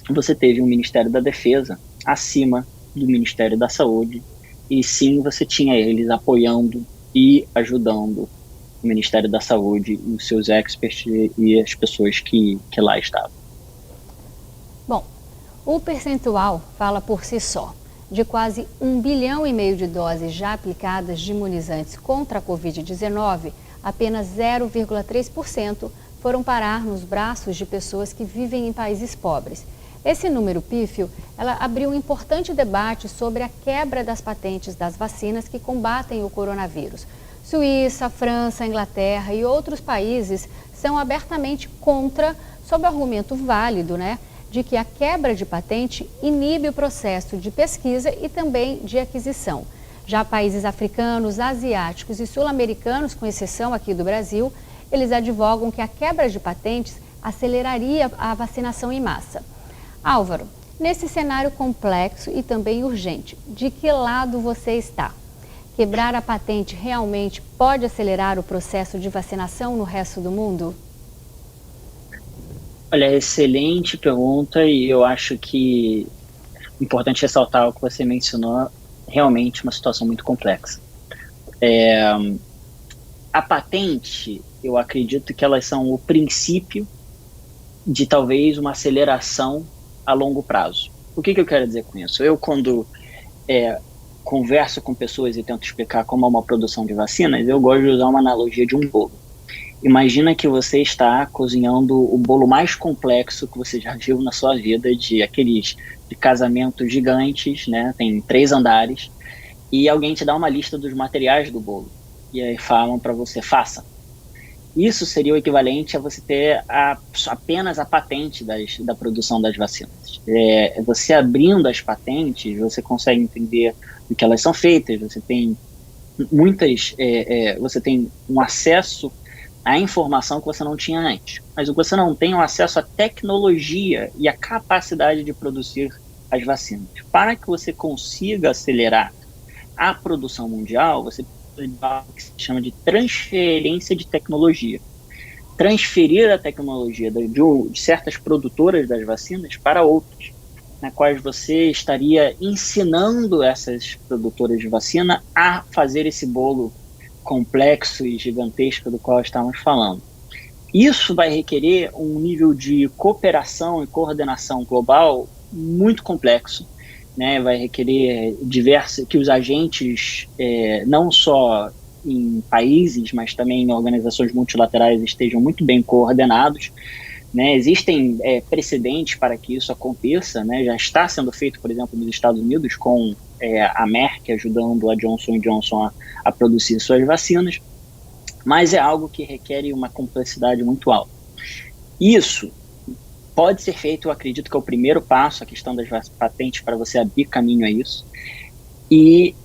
você teve um Ministério da Defesa acima do Ministério da Saúde, e sim, você tinha eles apoiando e ajudando o Ministério da Saúde, os seus experts e as pessoas que lá estavam. Bom, o percentual fala por si só. De quase 1,5 bilhão de doses já aplicadas de imunizantes contra a Covid-19, apenas 0,3% foram parar nos braços de pessoas que vivem em países pobres. Esse número pífio, ela abriu um importante debate sobre a quebra das patentes das vacinas que combatem o coronavírus. Suíça, França, Inglaterra e outros países são abertamente contra, sob o argumento válido, de que a quebra de patente inibe o processo de pesquisa e também de aquisição. Já países africanos, asiáticos e sul-americanos, com exceção aqui do Brasil, eles advogam que a quebra de patentes aceleraria a vacinação em massa. Álvaro, nesse cenário complexo e também urgente, de que lado você está? Quebrar a patente realmente pode acelerar o processo de vacinação no resto do mundo? Olha, excelente pergunta, e eu acho que é importante ressaltar o que você mencionou, realmente uma situação muito complexa. A patente, eu acredito que elas são o princípio de talvez uma aceleração a longo prazo. O que eu quero dizer com isso? Eu, quando converso com pessoas e tento explicar como é uma produção de vacinas, eu gosto de usar uma analogia de um bolo. Imagina que você está cozinhando o bolo mais complexo que você já viu na sua vida, de aqueles de casamentos gigantes, né? Tem 3 andares, e alguém te dá uma lista dos materiais do bolo, e aí falam para você, faça. Isso seria o equivalente a você ter apenas a patente da produção das vacinas. Você abrindo as patentes, você consegue entender do que elas são feitas, você tem você tem um acesso à informação que você não tinha antes. Mas o que você não tem é o acesso à tecnologia e à capacidade de produzir as vacinas. Para que você consiga acelerar a produção mundial, você o que se chama de transferência de tecnologia. Transferir a tecnologia de certas produtoras das vacinas para outras, na quais você estaria ensinando essas produtoras de vacina a fazer esse bolo complexo e gigantesco do qual estávamos falando. Isso vai requerer um nível de cooperação e coordenação global muito complexo, né? Vai requerer que os agentes, não só em países, mas também em organizações multilaterais, estejam muito bem coordenados, né? Existem precedentes para que isso aconteça, né? Já está sendo feito, por exemplo, nos Estados Unidos, com a Merck ajudando a Johnson & Johnson a produzir suas vacinas, mas é algo que requer uma complexidade muito alta. Isso pode ser feito, eu acredito que é o primeiro passo, a questão das patentes, para você abrir caminho a isso. E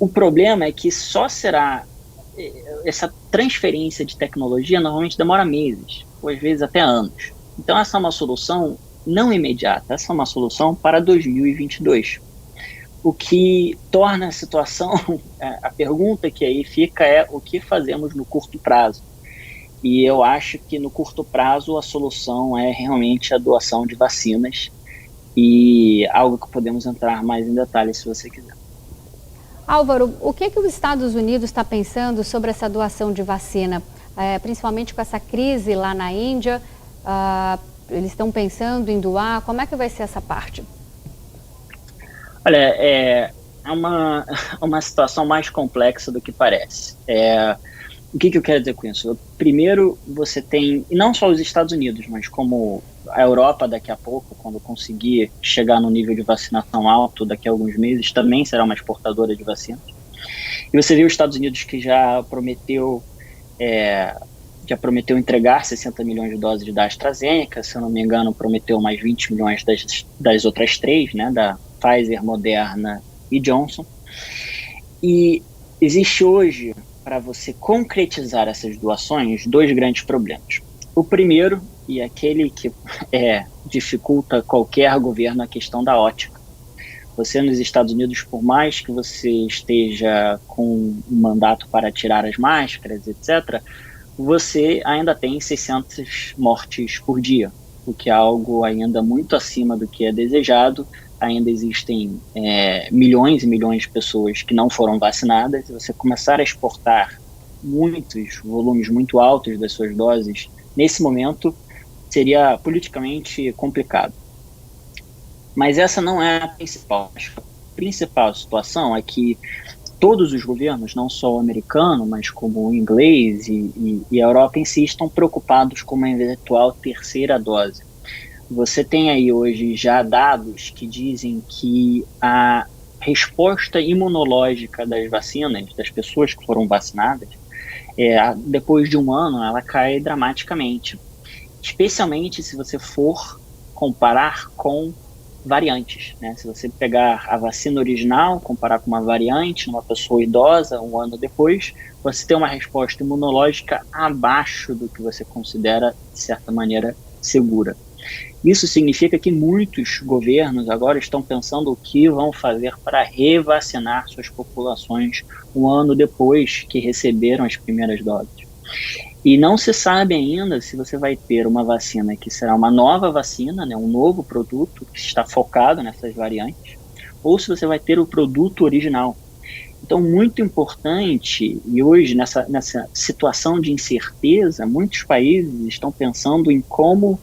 o problema é que só será essa transferência de tecnologia normalmente demora meses, ou às vezes até anos. Então essa é uma solução não imediata, essa é uma solução para 2022. O que torna a situação, a pergunta que aí fica é o que fazemos no curto prazo. E eu acho que no curto prazo a solução é realmente a doação de vacinas, e algo que podemos entrar mais em detalhes se você quiser. Álvaro, o que os Estados Unidos está pensando sobre essa doação de vacina, principalmente com essa crise lá na Índia? Eles estão pensando em doar? Como é que vai ser essa parte? Olha, é uma situação mais complexa do que parece. O que eu quero dizer com isso? Primeiro, você tem, e não só os Estados Unidos, mas como a Europa daqui a pouco, quando conseguir chegar no nível de vacinação alto daqui a alguns meses, também será uma exportadora de vacinas. E você vê os Estados Unidos que já prometeu entregar 60 milhões de doses da AstraZeneca, se eu não me engano, prometeu mais 20 milhões das outras três, né, da Pfizer, Moderna e Johnson. E existe hoje, para você concretizar essas doações, dois grandes problemas. O primeiro, e aquele que dificulta qualquer governo, a questão da ótica. Você nos Estados Unidos, por mais que você esteja com um mandato para tirar as máscaras, etc., você ainda tem 600 mortes por dia, o que é algo ainda muito acima do que é desejado. Ainda existem milhões e milhões de pessoas que não foram vacinadas. E você começar a exportar muitos volumes muito altos das suas doses, nesse momento, seria politicamente complicado. Mas essa não é a principal. A principal situação é que todos os governos, não só o americano, mas como o inglês e a Europa em si, estão preocupados com uma eventual terceira dose. Você tem aí hoje já dados que dizem que a resposta imunológica das vacinas, das pessoas que foram vacinadas, depois de um ano, ela cai dramaticamente. Especialmente se você for comparar com variantes, né? Se você pegar a vacina original, comparar com uma variante numa pessoa idosa, um ano depois, você tem uma resposta imunológica abaixo do que você considera, de certa maneira, segura. Isso significa que muitos governos agora estão pensando o que vão fazer para revacinar suas populações um ano depois que receberam as primeiras doses. E não se sabe ainda se você vai ter uma vacina que será uma nova vacina, né, um novo produto que está focado nessas variantes, ou se você vai ter o produto original. Então, muito importante, e hoje nessa situação de incerteza, muitos países estão pensando em como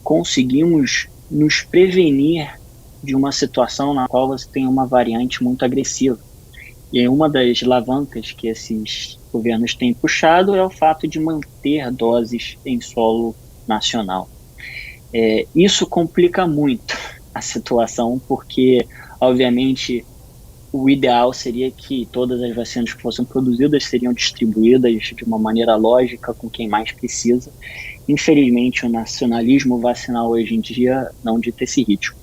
conseguimos nos prevenir de uma situação na qual você tem uma variante muito agressiva. E uma das alavancas que esses governos têm puxado é o fato de manter doses em solo nacional. Isso complica muito a situação, porque, obviamente, o ideal seria que todas as vacinas que fossem produzidas seriam distribuídas de uma maneira lógica com quem mais precisa. Infelizmente, o nacionalismo vacinal hoje em dia não dita esse ritmo.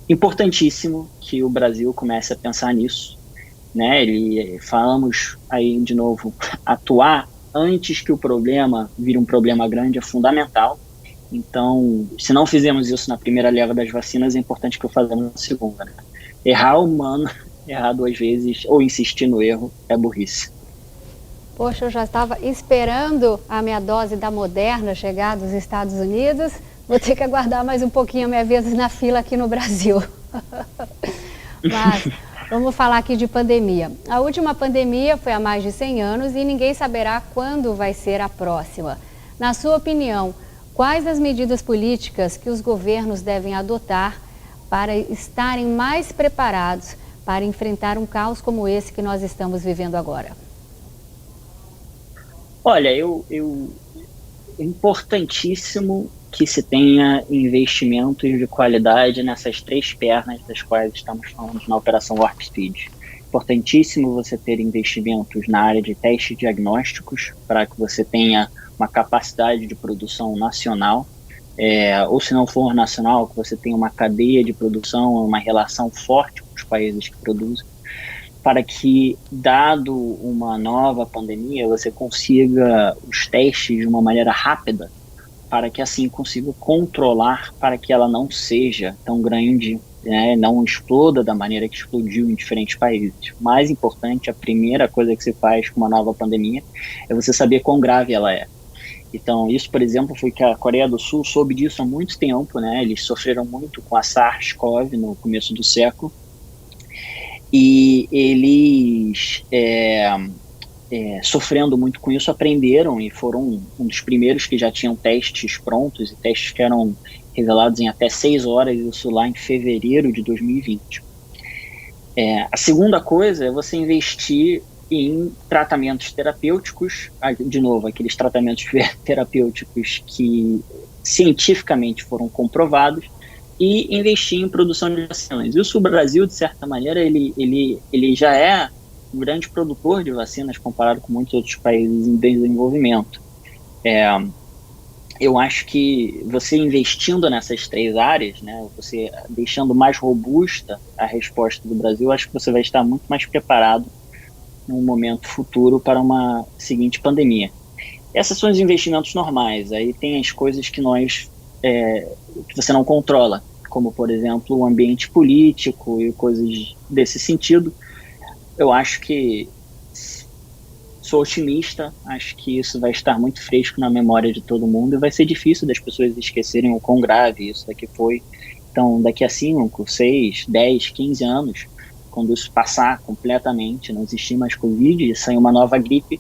Importantíssimo que o Brasil comece a pensar nisso, né? Falamos aí de novo, atuar antes que o problema vire um problema grande é fundamental. Então, se não fizemos isso na primeira leva das vacinas, é importante que o façamos na segunda, né? Errar humano, errar 2 vezes ou insistir no erro é burrice. Poxa, eu já estava esperando a minha dose da Moderna chegar dos Estados Unidos. Vou ter que aguardar mais um pouquinho a minha vez na fila aqui no Brasil. Mas vamos falar aqui de pandemia. A última pandemia foi há mais de 100 anos e ninguém saberá quando vai ser a próxima. Na sua opinião, quais as medidas políticas que os governos devem adotar para estarem mais preparados para enfrentar um caos como esse que nós estamos vivendo agora? Olha, é importantíssimo que se tenha investimentos de qualidade nessas 3 pernas das quais estamos falando na Operação Warp Speed. Importantíssimo você ter investimentos na área de testes diagnósticos para que você tenha uma capacidade de produção nacional, ou se não for nacional, que você tenha uma cadeia de produção, uma relação forte com os países que produzem, para que, dado uma nova pandemia, você consiga os testes de uma maneira rápida, para que assim consiga controlar, para que ela não seja tão grande, né, não exploda da maneira que explodiu em diferentes países. Mais importante, a primeira coisa que se faz com uma nova pandemia é você saber quão grave ela é. Então, isso, por exemplo, foi que a Coreia do Sul soube disso há muito tempo, né? Eles sofreram muito com a SARS-CoV no começo do século, e eles, sofrendo muito com isso, aprenderam e foram um dos primeiros que já tinham testes prontos, e testes que eram revelados em até 6 horas, isso lá em fevereiro de 2020. A segunda coisa é você investir em tratamentos terapêuticos, de novo, aqueles tratamentos terapêuticos que cientificamente foram comprovados, e investir em produção de vacinas. Isso o Brasil, de certa maneira, ele já é um grande produtor de vacinas comparado com muitos outros países em desenvolvimento. Eu acho que você investindo nessas 3 áreas, né, você deixando mais robusta a resposta do Brasil, acho que você vai estar muito mais preparado num momento futuro para uma seguinte pandemia. Essas são os investimentos normais. Aí tem as coisas que que você não controla, como, por exemplo, o ambiente político e coisas desse sentido. Eu acho que sou otimista, acho que isso vai estar muito fresco na memória de todo mundo e vai ser difícil das pessoas esquecerem o quão grave isso daqui foi. Então, daqui a 5, 6, 10, 15 anos, quando isso passar completamente, não existir mais Covid e sair uma nova gripe,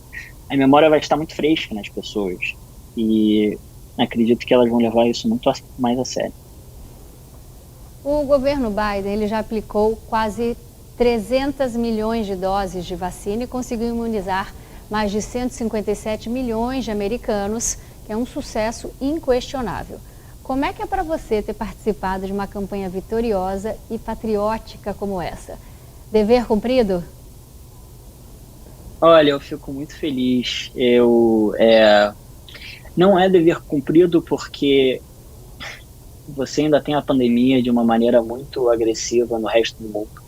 a memória vai estar muito fresca nas pessoas. E acredito que elas vão levar isso muito mais a sério. O governo Biden ele já aplicou quase 300 milhões de doses de vacina e conseguiu imunizar mais de 157 milhões de americanos, que é um sucesso inquestionável. Como é que é para você ter participado de uma campanha vitoriosa e patriótica como essa? Dever cumprido? Olha, eu fico muito feliz. Não é dever cumprido porque você ainda tem a pandemia de uma maneira muito agressiva no resto do mundo.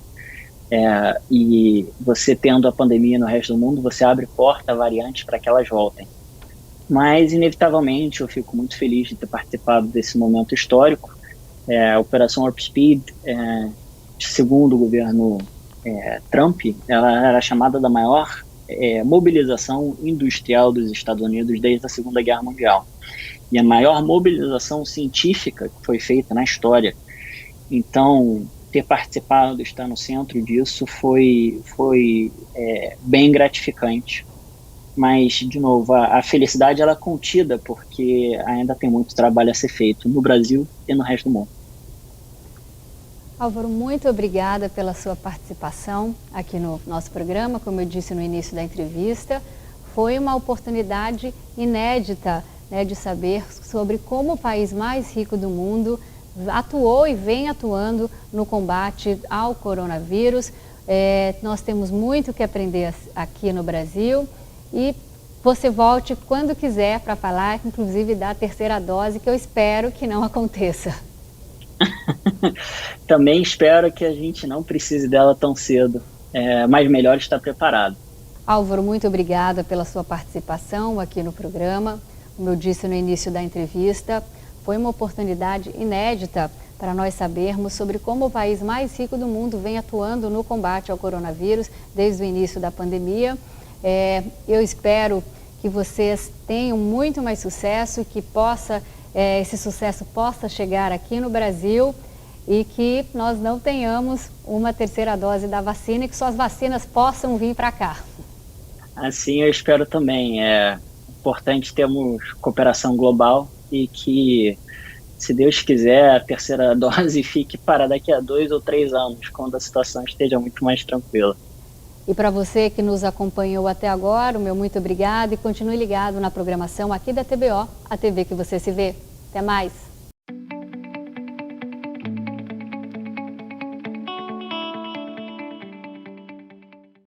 E você tendo a pandemia no resto do mundo, você abre porta a variantes para que elas voltem. Mas, inevitavelmente, eu fico muito feliz de ter participado desse momento histórico. A Operação Warp Speed, segundo o governo Trump, ela era chamada da maior mobilização industrial dos Estados Unidos desde a Segunda Guerra Mundial. E a maior mobilização científica que foi feita na história. Então, ter participado, estar no centro disso foi bem gratificante. Mas, de novo, a felicidade ela é contida porque ainda tem muito trabalho a ser feito no Brasil e no resto do mundo. Álvaro, muito obrigada pela sua participação aqui no nosso programa. Como eu disse no início da entrevista, foi uma oportunidade inédita, né, de saber sobre como o país mais rico do mundo atuou e vem atuando no combate ao coronavírus. Nós temos muito que aprender aqui no Brasil e você volte quando quiser para falar, inclusive da terceira dose, que eu espero que não aconteça. Também espero que a gente não precise dela tão cedo, mas melhor estar preparado. Álvaro, muito obrigada pela sua participação aqui no programa. Como eu disse no início da entrevista, foi uma oportunidade inédita para nós sabermos sobre como o país mais rico do mundo vem atuando no combate ao coronavírus desde o início da pandemia. Eu espero que vocês tenham muito mais sucesso, que esse sucesso possa chegar aqui no Brasil e que nós não tenhamos uma terceira dose da vacina e que suas vacinas possam vir para cá. Assim eu espero também. É importante termos cooperação global e que, se Deus quiser, a terceira dose fique para daqui a 2 ou 3 anos, quando a situação esteja muito mais tranquila. E para você que nos acompanhou até agora, o meu muito obrigado e continue ligado na programação aqui da TBO, a TV que você se vê. Até mais!